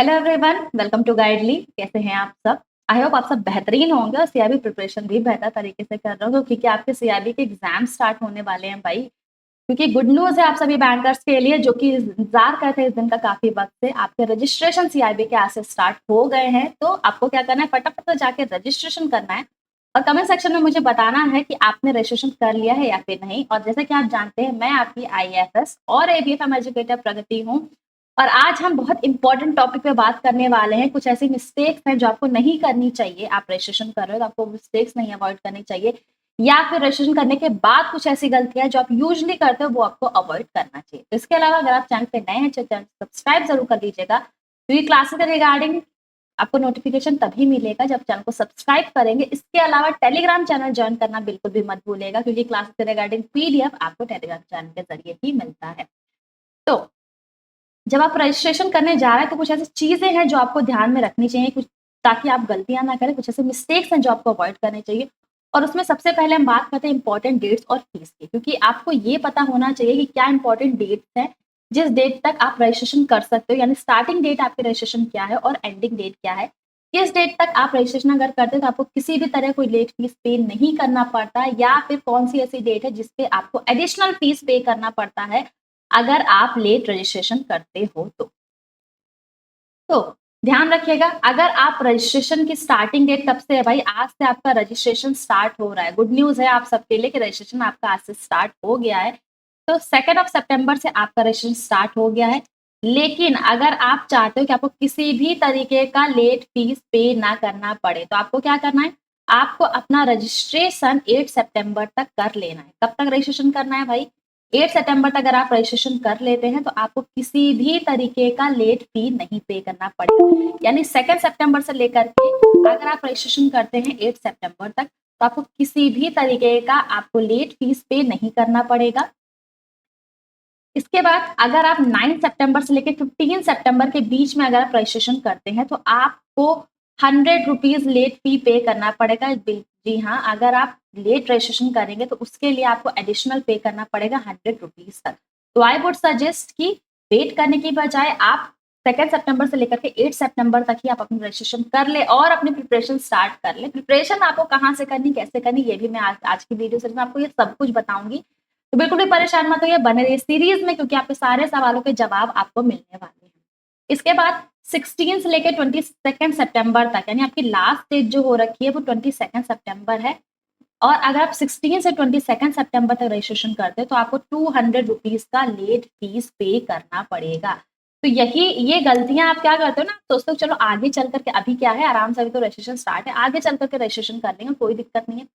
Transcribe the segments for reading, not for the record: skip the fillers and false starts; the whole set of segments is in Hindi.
Hello everyone, welcome to Guidely. कैसे हैं आप सब? आई होप आप सब बेहतरीन होंगे और सीआईबी प्रिपरेशन भी बेहतर तरीके से कर रहे हो, क्योंकि आपके सीआईबी के एग्जाम स्टार्ट होने वाले हैं भाई। क्योंकि गुड न्यूज़ है आप सभी बैंकर्स के लिए जो कि इंतजार करते हैं इस दिन का काफी वक्त से। आपके रजिस्ट्रेशन सीआईबी के आज से स्टार्ट हो गए हैं, तो आपको क्या करना है, फटाफट से जाके रजिस्ट्रेशन करना है और कमेंट सेक्शन में मुझे बताना है कि आपने रजिस्ट्रेशन कर लिया है या फिर नहीं। और जैसे कि आप जानते हैं, मैं आपकी आईएफएस और एबीएफएम एजुकेटर प्रगति हूँ और आज हम बहुत इंपॉर्टेंट टॉपिक पे बात करने वाले हैं। कुछ ऐसी मिस्टेक्स हैं जो आपको नहीं करनी चाहिए। आप रजिस्ट्रेशन कर रहे हो तो आपको मिस्टेक्स नहीं अवॉइड करनी चाहिए, या फिर रजिस्ट्रेशन करने के बाद कुछ ऐसी गलतियां जो आप यूजुअली करते हो वो आपको अवॉइड करना चाहिए। तो इसके अलावा अगर आप चैनल पे नए हैं तो चैनल सब्सक्राइब जरूर कर लीजिएगा, क्योंकि क्लासेस के रिगार्डिंग आपको नोटिफिकेशन तभी मिलेगा जब चैनल को सब्सक्राइब करेंगे। इसके अलावा टेलीग्राम चैनल ज्वाइन करना बिल्कुल भी मत भूलिएगा, क्योंकि क्लासेस के रिगार्डिंग पीडीएफ आपको टेलीग्राम चैनल के जरिए ही मिलता है। तो जब आप रजिस्ट्रेशन करने जा रहे हैं तो कुछ ऐसी चीजें हैं जो आपको ध्यान में रखनी चाहिए, कुछ ताकि आप गलतियां ना करें। कुछ ऐसे मिस्टेक्स हैं जो आपको अवॉइड करने चाहिए, और उसमें सबसे पहले हम बात करते हैं इंपॉर्टेंट डेट्स और फीस की। क्योंकि आपको ये पता होना चाहिए कि क्या इंपॉर्टेंट डेट्स हैं जिस डेट तक आप रजिस्ट्रेशन कर सकते हो, यानी स्टार्टिंग डेट आपके रजिस्ट्रेशन क्या है और एंडिंग डेट क्या है। किस डेट तक आप रजिस्ट्रेशन अगर करते हैं तो आपको किसी भी तरह कोई लेट फीस पे नहीं करना पड़ता, या फिर कौन सी ऐसी डेट है जिसपे आपको एडिशनल फीस पे करना पड़ता है अगर आप लेट रजिस्ट्रेशन करते हो तो ध्यान रखिएगा। अगर आप रजिस्ट्रेशन की स्टार्टिंग डेट कब से है भाई, आज से आपका रजिस्ट्रेशन स्टार्ट हो रहा है। गुड न्यूज है आप सबके लिए कि रजिस्ट्रेशन आपका आज से स्टार्ट हो गया है। तो 2 सितंबर से आपका रजिस्ट्रेशन स्टार्ट हो गया है। लेकिन अगर आप चाहते हो कि आपको किसी भी तरीके का लेट फीस पे ना करना पड़े, तो आपको क्या करना है, आपको अपना रजिस्ट्रेशन 8 सितंबर तक कर लेना है। कब तक रजिस्ट्रेशन करना है भाई? 8 सितंबर तक अगर आप रजिस्ट्रेशन कर लेते हैं तो आपको किसी भी तरीके का लेट फी नहीं पे करना पड़ेगा। यानी 2 सितंबर से लेकर के अगर आप रजिस्ट्रेशन करते हैं 8 सितंबर तक, तो आपको किसी भी तरीके का आपको लेट फीस पे नहीं करना पड़ेगा। इसके बाद अगर आप 9 सितंबर से लेकर 15 सितंबर के बीच में अगर आप रजिस्ट्रेशन करते हैं तो आपको 100 रुपीज लेट फी पे करना पड़ेगा। जी हाँ, अगर आप लेट रजिस्ट्रेशन करेंगे तो उसके लिए आपको एडिशनल पे करना पड़ेगा 100 रुपीज तक। तो आई वुड सजेस्ट कि वेट करने की बजाय आप 2 सितंबर से लेकर के 8 सितंबर तक ही आप अपनी रजिस्ट्रेशन कर ले और अपनी प्रिपरेशन स्टार्ट कर ले। प्रिपरेशन आपको कहाँ से करनी, कैसे करनी, ये भी मैं आज की वीडियो से मैं आपको ये सब कुछ बताऊंगी। तो बिल्कुल भी परेशान मत होइए, बने रहिए सीरीज में, क्योंकि आपके सारे सवालों के जवाब आपको मिलने वाले हैं। इसके बाद 16 से लेकर 22 सितंबर तक, यानी आपकी लास्ट डेट जो हो रखी है वो 22 सितंबर है। और अगर आप 16 से 22 सितंबर तक रजिस्ट्रेशन करते हैं तो आपको 200 रुपीज का लेट फीस पे करना पड़ेगा। तो यही ये गलतियां आप क्या करते हो ना, दोस्तों चलो आगे चल करके, अभी क्या है आराम से, अभी तो रजिस्ट्रेशन स्टार्ट है, आगे चल करके रजिस्ट्रेशन कर लेंगे, कोई दिक्कत नहीं है।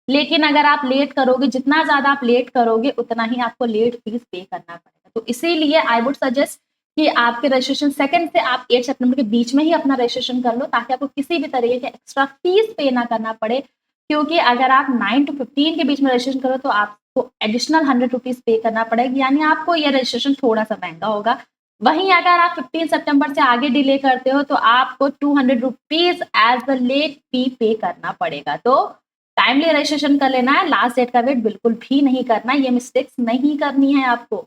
लेकिन अगर आप लेट करोगे, जितना ज्यादा आप लेट करोगे उतना ही आपको लेट फीस पे करना पड़ेगा। तो इसीलिए आई वुड सजेस्ट कि आपके रजिस्ट्रेशन 2 से आप 8 सितंबर के बीच में ही अपना रजिस्ट्रेशन कर लो, ताकि आपको किसी भी तरीके के एक्स्ट्रा फीस पे ना करना पड़े। क्योंकि अगर आप 9 to 15 के बीच में रजिस्ट्रेशन करो तो आपको एडिशनल 100 रुपीज पे करना पड़ेगा, यानी आपको यह रजिस्ट्रेशन थोड़ा सा महंगा होगा। वहीं अगर आप 15 सितंबर से आगे डिले करते हो तो आपको 200 rupees as the late fee pay करना पड़ेगा। तो टाइमली रजिस्ट्रेशन कर लेना है, लास्ट डेट का वेट बिल्कुल भी नहीं करना है, ये मिस्टेक्स नहीं करनी है आपको।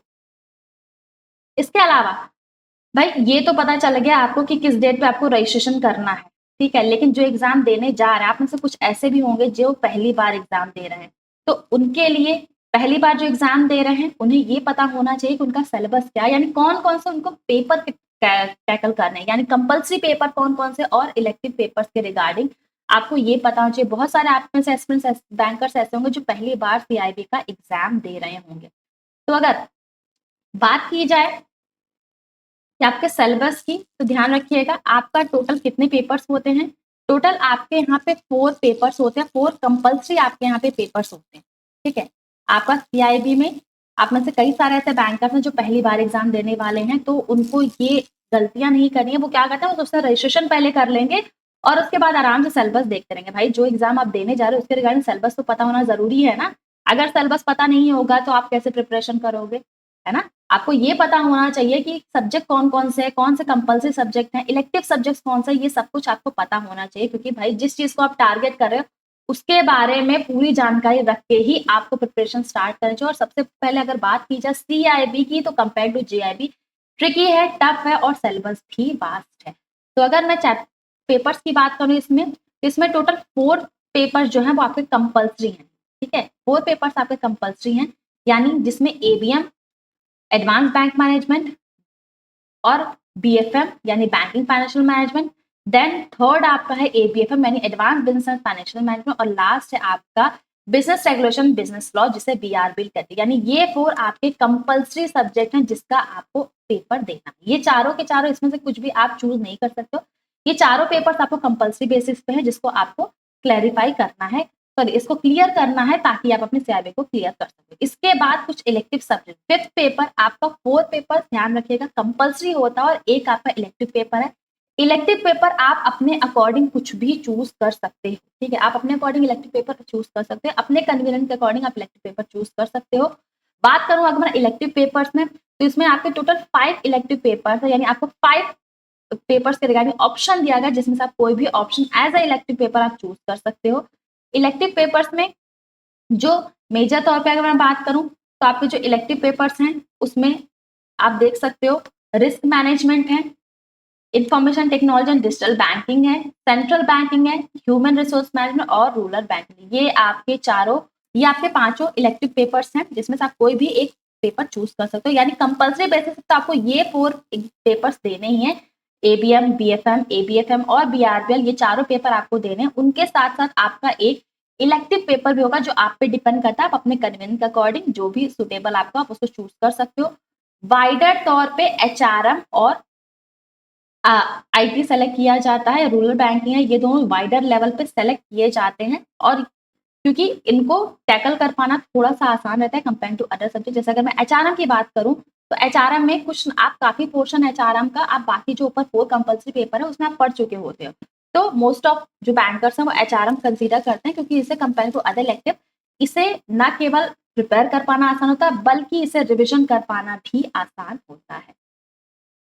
इसके अलावा भाई ये तो पता चल गया आपको कि किस डेट पे आपको रजिस्ट्रेशन करना है, ठीक है। लेकिन जो एग्जाम देने जा रहे हैं, आप में से कुछ ऐसे भी होंगे जो पहली बार एग्जाम दे रहे हैं, तो उनके लिए पहली बार जो एग्जाम दे रहे हैं उन्हें ये पता होना चाहिए कि उनका सिलेबस क्या है, यानी कौन कौन से उनको पेपर टैकल करने हैं, यानी कंपल्सरी पेपर कौन कौन से और इलेक्टिव पेपर्स के रिगार्डिंग आपको ये पता होना चाहिए। बहुत सारे आप में से एस्पिरेंट्स बैंकर्स ऐसे होंगे जो पहली बार सीआईबी का एग्जाम दे रहे होंगे। तो अगर बात की जाए कि आपके सिलेबस की, तो ध्यान रखिएगा आपका टोटल कितने पेपर्स होते हैं। टोटल आपके यहाँ पे 4 पेपर्स होते हैं, 4 कंपल्सरी आपके यहाँ पे पेपर्स होते हैं, ठीक है। आपका सीआईबी में आप में से कई सारे ऐसे बैंकर्स हैं जो पहली बार एग्जाम देने वाले हैं, तो उनको ये गलतियां नहीं करनी है। वो क्या करते हैं, वो उसका रजिस्ट्रेशन पहले कर लेंगे और उसके बाद आराम से सिलेबस देखते रहेंगे। भाई जो एग्जाम आप देने जा रहे हो उसके रिगार्डिंग सिलेबस तो पता होना जरूरी है ना। अगर सिलेबस पता नहीं होगा तो आप कैसे प्रिपरेशन करोगे, है ना। आपको ये पता होना चाहिए कि सब्जेक्ट कौन कौन से हैं, कौन से कंपल्सरी सब्जेक्ट हैं, इलेक्टिव सब्जेक्ट्स कौन से, ये सब कुछ आपको पता होना चाहिए। क्योंकि भाई जिस चीज को आप टारगेट कर रहे हो उसके बारे में पूरी जानकारी रख के ही आपको प्रिपरेशन स्टार्ट करनी चाहिए। और सबसे पहले अगर बात की जाए सीआईबी की, तो कंपेयर टू जेआईबी ट्रिकी है, टफ है और सिलेबस भी वास्ट है। तो अगर मैं पेपर्स की बात करूँ इसमें, तो इसमें टोटल 4 पेपर्स जो हैं वो आपके कंपल्सरी हैं, ठीक है? 4 पेपर्स आपके कंपल्सरी हैं, यानी जिसमें एबीएम, एडवांस बैंक मैनेजमेंट और बीएफएम यानी banking financial management, then third आपका है एबीएफएम यानी advance business and financial management, और लास्ट है आपका बिजनेस रेगुलेशन बिजनेस लॉ जिसे बीआरबी कहते हैं। यानी ये 4 आपके कंपल्सरी सब्जेक्ट हैं जिसका आपको पेपर देना है। ये चारों के चारों इसमें से कुछ भी आप चूज नहीं कर सकते हो। ये चारों पेपर्स आपको कंपल्सरी बेसिस पे है जिसको आपको क्लैरिफाई करना है, सॉरी इसको क्लियर करना है ताकि आप अपने सीआईबी को क्लियर कर सकें। इसके बाद कुछ इलेक्टिव सब्जेक्ट, 5th पेपर आपका 4 पेपर ध्यान रखिएगा कंपल्सरी होता है और एक आपका इलेक्टिव पेपर है। इलेक्टिव पेपर आप अपने अकॉर्डिंग कुछ भी चूज कर सकते हो, ठीक है? आप अपने अकॉर्डिंग इलेक्टिव पेपर चूज कर सकते हो, अपने कन्वीनियंट के अकॉर्डिंग आप इलेक्टिव पेपर चूज कर सकते हो। बात करूं अगर मैं इलेक्टिव पेपर्स में, तो इसमें आपके टोटल 5 इलेक्टिव पेपर्स है, यानी आपको 5 पेपर्स के रिगार्डिंग ऑप्शन दिया गया जिसमें से आप कोई भी option as a elective paper आप चूज कर सकते हो। इलेक्टिव पेपर्स में जो मेजर तौर पे अगर मैं बात करूं तो आपके जो इलेक्टिव पेपर्स हैं उसमें आप देख सकते हो रिस्क मैनेजमेंट है, information technology and digital banking है, सेंट्रल बैंकिंग है, ह्यूमन रिसोर्स मैनेजमेंट और रूरल बैंकिंग। ये आपके चारों, ये आपके 5 इलेक्टिव पेपर्स हैं जिसमें से आप कोई भी एक पेपर चूज कर सकते हो, यानी कंपल्सरी बेसिस पे आपको ये 4 पेपर्स देने ही हैं। एबीएम, बीएफएम, एबीएफएम और बीआरबीएल, ये चारों पेपर आपको देने हैं। उनके साथ साथ आपका एक इलेक्टिव पेपर भी होगा जो आप पे डिपेंड करता है, आप अपने कन्वीनियंस के अकॉर्डिंग जो भी सुटेबल आपको आप उसको चूज कर सकते हो। वाइडर तौर पे एचआरएम और आईटी सेलेक्ट किया जाता है, रूरल बैंकिंग है, ये दोनों वाइडर लेवल पे सेलेक्ट किए जाते हैं और क्योंकि इनको टैकल कर पाना थोड़ा सा आसान रहता है कंपेयर टू अदर सब्जेक्ट। जैसे अगर मैं एचआरएम की बात करूं तो एचआरएम में कुछ आप काफी पोर्शन एचआरएम का आप बाकी जो ऊपर 4 कंपल्सरी पेपर है उसमें आप पढ़ चुके होते हो, तो मोस्ट ऑफ जो बैंकर्स हैं वो एचआरएम कंसीडर करते हैं क्योंकि इसे कंपेयर टू अदर इलेक्टिव इसे न केवल प्रिपेयर कर पाना आसान होता है बल्कि इसे रिविजन कर पाना भी आसान होता है।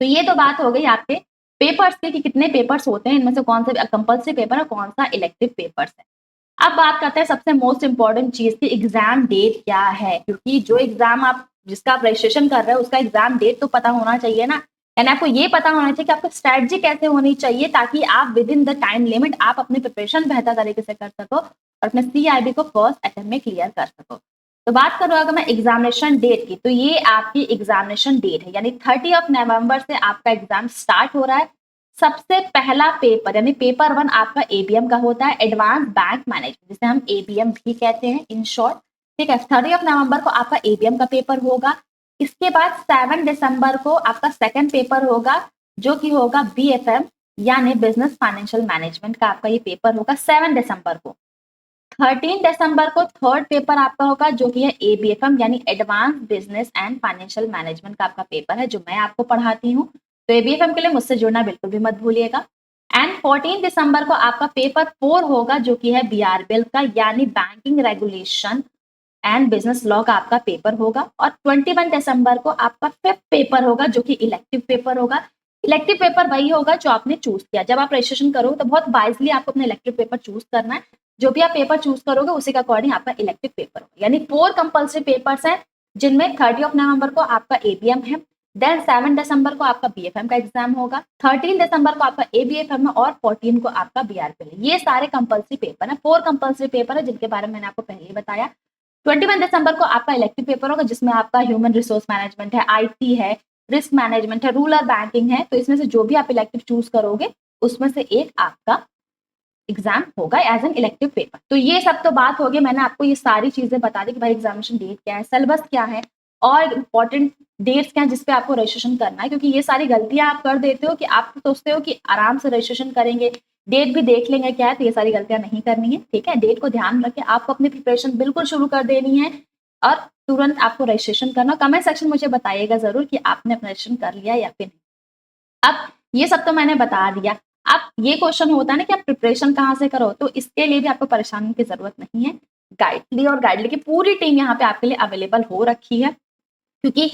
तो ये तो बात हो गई आपके पेपर्स के कि कितने पेपर्स होते हैं, इनमें से कौन सा कंपल्सरी पेपर है, कौन सा इलेक्टिव पेपर्स है। अब बात करते हैं सबसे मोस्ट इंपॉर्टेंट चीज की, एग्जाम डेट क्या है, क्योंकि जो एग्जाम आप जिसका आप रजिस्ट्रेशन कर रहे हो उसका एग्जाम डेट तो पता होना चाहिए ना, यानी आपको ये पता होना चाहिए कि आपकी स्ट्रेटजी कैसे होनी चाहिए ताकि आप with in the time limit आप अपनी प्रिपरेशन बेहतर तरीके से कर सको और अपने सीआईबी को फर्स्ट अटेम्प्ट में क्लियर कर सको। तो बात करूँ अगर मैं एग्जामिनेशन डेट की, तो ये आपकी एग्जामिनेशन डेट है, यानी 30 नवंबर से आपका एग्जाम स्टार्ट हो रहा है। सबसे पहला पेपर यानी पेपर 1 आपका एबीएम का होता है, एडवांस बैंक मैनेजमेंट जिसे हम एबीएम भी कहते हैं इन शॉर्ट, ठीक है? 30 नवंबर को आपका एबीएम का पेपर होगा। इसके बाद 7 दिसंबर को आपका सेकंड पेपर होगा जो कि होगा बीएफएम यानी बिजनेस फाइनेंशियल मैनेजमेंट का आपका ये पेपर होगा 7 दिसंबर को। 13 दिसंबर को थर्ड पेपर आपका होगा जो कि है एबीएफएम यानी advance business and financial management का आपका पेपर है जो मैं आपको पढ़ाती हूँ, तो एबीएफएम के लिए मुझसे जुड़ना बिल्कुल भी मत भूलिएगा। एंड 14 दिसंबर को आपका पेपर 4 होगा जो कि है बीआरबीएल का यानी banking regulation and business law का आपका पेपर होगा। और 21 दिसंबर को आपका 5th पेपर होगा जो कि इलेक्टिव पेपर होगा। इलेक्टिव पेपर वही होगा जो आपने चूज किया, जब आप रजिस्ट्रेशन करो तो बहुत वाइजली आपको अपना इलेक्टिव पेपर चूज करना है, जो भी आप पेपर चूज करोगे उसी के अकॉर्डिंग आपका इलेक्टिव पेपर होगा। यानी 4 कंपल्सरी पेपर्स हैं जिनमें 30 नवंबर को आपका एबीएम है, देन 7 दिसंबर को आपका बीएफएम का एग्जाम होगा, 13 दिसंबर को आपका एबीएफएम है और 14 को आपका बीआरपीएल है। ये सारे कंपल्सरी पेपर है, 4 कंपल्सरी पेपर है जिनके बारे में मैंने आपको पहले ही बताया। 21 दिसंबर को आपका इलेक्टिव पेपर होगा जिसमें आपका ह्यूमन रिसोर्स मैनेजमेंट है, आईटी है, रिस्क मैनेजमेंट है, रूरल बैंकिंग है, तो इसमें से जो भी आप इलेक्टिव चूज करोगे उसमें से एक आपका एग्जाम होगा एज एन इलेक्टिव पेपर। तो ये सब तो बात होगी, मैंने आपको ये सारी चीजें बता दी कि भाई एग्जामिनेशन डेट क्या है, सिलेबस क्या है और इंपॉर्टेंट डेट्स क्या है जिसपे आपको रजिस्ट्रेशन करना है, क्योंकि ये सारी गलतियां आप कर देते हो कि आप सोचते हो कि आराम से रजिस्ट्रेशन करेंगे, डेट भी देख लेंगे क्या है, तो ये सारी गलतियां नहीं करनी है, ठीक है? डेट को ध्यान रखें, आपको अपनी प्रिपरेशन बिल्कुल शुरू कर देनी है और तुरंत आपको रजिस्ट्रेशन करना। कमेंट सेक्शन मुझे बताइएगा जरूर कि आपने अपना रजिस्ट्रेशन कर लिया या फिर नहीं। अब ये सब तो मैंने बता दिया, अब ये क्वेश्चन होता है ना कि आप प्रिपरेशन कहाँ से करो, तो इसके लिए भी आपको परेशान होने की जरूरत नहीं है। गाइडली और गाइडली की पूरी टीम यहाँ पे आपके लिए अवेलेबल हो रखी है, क्योंकि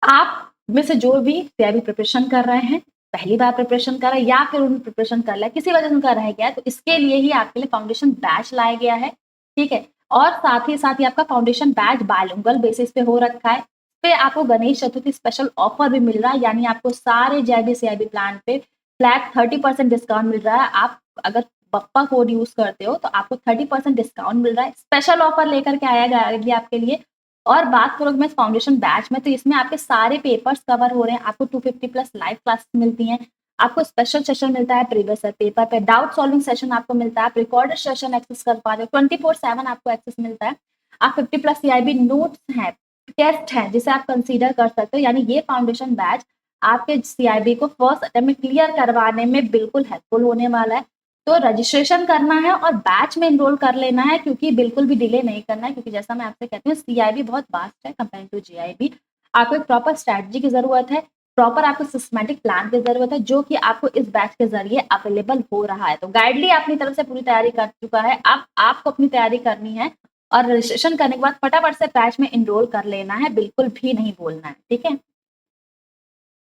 आप में से जो भी सीआईबी प्रिपरेशन कर रहे हैं, पहली बार प्रिपरेशन कर रहे हैं या फिर उन्होंने प्रिपरेशन कर लिया, किसी वजह से उनका रह गया है, तो इसके लिए ही आपके लिए फाउंडेशन बैच लाया गया है, ठीक है? और साथ ही आपका फाउंडेशन बैच बायलिंगुअल बेसिस पे हो रखा है। पे आपको गणेश चतुर्थी स्पेशल ऑफर भी मिल रहा है, यानी आपको सारे जेबी सीआईबी प्लान पे फ्लैट 30% डिस्काउंट मिल रहा है। आप अगर बप्पा कोड यूज़ करते हो तो आपको 30% डिस्काउंट मिल रहा है। स्पेशल ऑफर लेकर के आया गाइडली आपके लिए। और बात करूँ मैं फाउंडेशन बैच में, तो इसमें आपके सारे पेपर्स कवर हो रहे हैं। आपको 250 प्लस लाइव क्लासेस मिलती हैं। आपको स्पेशल सेशन मिलता है प्रीवियस पेपर पे, डाउट सॉल्विंग सेशन आपको मिलता है, आप रिकॉर्डेड सेशन एक्सेस कर पा रहे हो, 24/7 आपको एक्सेस मिलता है। आप 50 प्लस सीआईबी नोट्स हैं, टेस्ट हैं जिसे आप कंसीडर कर सकते हो। यानी ये फाउंडेशन बैच आपके सीआईबी को फर्स्ट अटेम्प्ट में क्लियर करवाने में बिल्कुल हेल्पफुल होने वाला है। तो रजिस्ट्रेशन करना है और बैच में एनरोल कर लेना है, क्योंकि बिल्कुल भी डिले नहीं करना है, क्योंकि जैसा मैं आपसे कहती हूँ सीआईबी बहुत वास्ट है कंपेयर टू जीआईबी। आपको एक प्रॉपर स्ट्रैटेजी की जरूरत है, प्रॉपर आपको सिस्टमैटिक प्लान की जरूरत है, जो कि आपको इस बैच के जरिए अवेलेबल हो रहा है। तो गाइडली अपनी तरफ से पूरी तैयारी कर चुका है। अब आपको अपनी तैयारी करनी है और रजिस्ट्रेशन करने के बाद फटाफट से बैच में एनरोल कर लेना है, बिल्कुल भी नहीं बोलना है, ठीक है।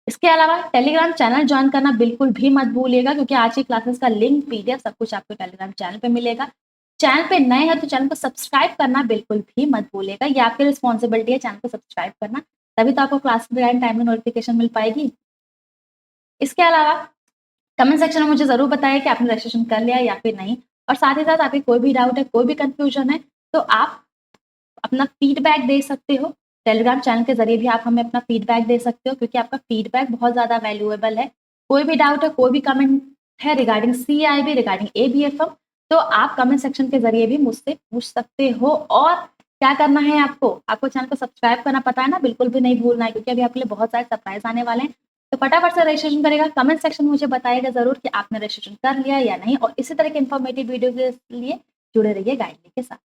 इसके अलावा टेलीग्राम चैनल ज्वाइन करना बिल्कुल भी मत भूलिएगा, क्योंकि आज की क्लासेस का लिंक, पीडीएफ सब कुछ आपको टेलीग्राम चैनल पे मिलेगा। चैनल पे नए हैं तो चैनल को सब्सक्राइब करना बिल्कुल भी मत भूलिएगा। ये आपकी रिस्पॉन्सिबिलिटी है चैनल को सब्सक्राइब करना, तभी तो आपको क्लास के टाइम में नोटिफिकेशन मिल पाएगी। इसके अलावा कमेंट सेक्शन में मुझे ज़रूर बताइए कि आपने रजिस्ट्रेशन कर लिया या फिर नहीं। और साथ ही साथ आपकी कोई भी डाउट है, कोई भी कन्फ्यूजन है, तो आप अपना फीडबैक दे सकते हो। टेलीग्राम चैनल के ज़रिए भी आप हमें अपना फीडबैक दे सकते हो, क्योंकि आपका फीडबैक बहुत ज़्यादा वैल्यूएबल है। कोई भी डाउट है, कोई भी कमेंट है रिगार्डिंग सीआईबी, रिगार्डिंग एबीएफएम, तो आप कमेंट सेक्शन के ज़रिए भी मुझसे पूछ सकते हो। और क्या करना है आपको? आपको चैनल को सब्सक्राइब करना पता है ना? बिल्कुल भी नहीं भूलना है, क्योंकि अभी आपके लिए बहुत सारे सरप्राइज़ आने वाले हैं। तो फटाफट से रजिस्ट्रेशन करिएगा। कमेंट सेक्शन में मुझे बताइएगा ज़रूर कि आपने रजिस्ट्रेशन कर लिया या नहीं, और इसी तरह के इन्फॉर्मेटिव वीडियो के लिए जुड़े रहिए गाइडली के साथ।